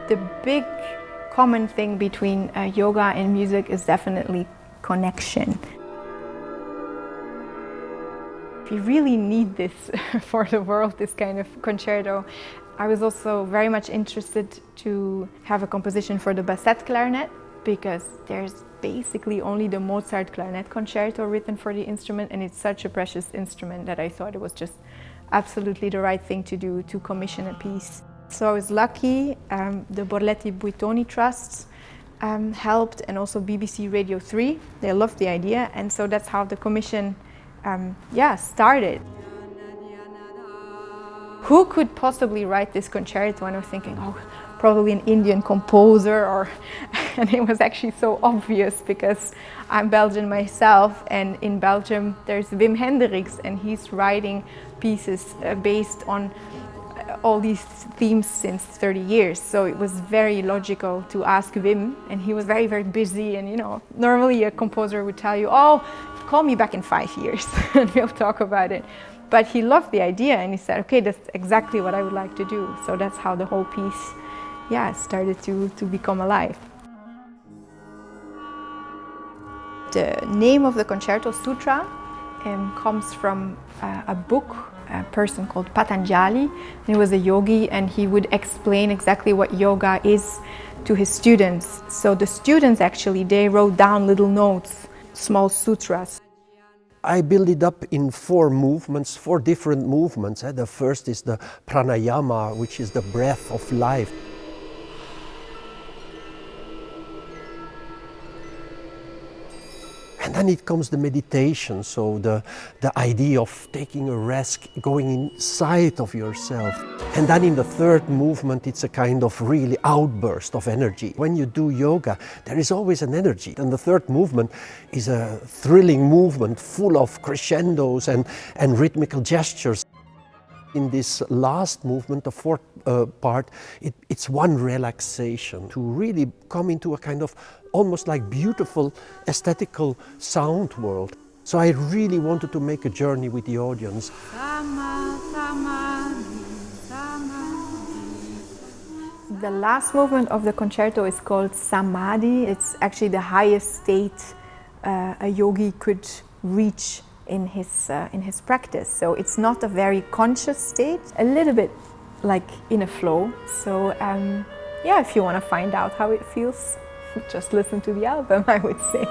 The big common thing between yoga and music is definitely connection. We really need this for the world, this kind of concerto. I was also very much interested to have a composition for the Bassettklarinette because there's basically only the Mozart clarinet concerto written for the instrument, and it's such a precious instrument that I thought it was just absolutely the right thing to do, to commission a piece. So I was lucky, the Borletti-Buitoni Trust helped, and also BBC Radio 3. They loved the idea, and so that's how the commission started. Who could possibly write this concerto? And I was thinking, probably an Indian composer, and it was actually so obvious because I'm Belgian myself, and in Belgium there's Henderickx, and he's writing pieces based on all these themes since 30 years. So it was very logical to ask Wim, and he was very, very busy, and normally a composer would tell you, call me back in 5 years and we'll talk about it. But he loved the idea, and he said, okay, that's exactly what I would like to do. So that's how the whole piece started to become alive. The name of the concerto, SUTRA, comes from a book, a person called Patanjali. He was a yogi, and he would explain exactly what yoga is to his students. So the students actually, they wrote down little notes, small sutras. I build it up in 4 movements, 4 different movements. The first is the pranayama, which is the breath of life. And then it comes the meditation, so the idea of taking a rest, going inside of yourself. And then in the 3rd movement, it's a kind of really outburst of energy. When you do yoga, there is always an energy. And the 3rd movement is a thrilling movement full of crescendos and rhythmical gestures. In this last movement, the 4th part, it's one relaxation to really come into a kind of almost like beautiful aesthetical sound world. So I really wanted to make a journey with the audience. The last movement of the concerto is called Samadhi. It's actually the highest state a yogi could reach in his practice. So it's not a very conscious state, a little bit like in a flow. So if you want to find out how it feels, just listen to the album, I would say.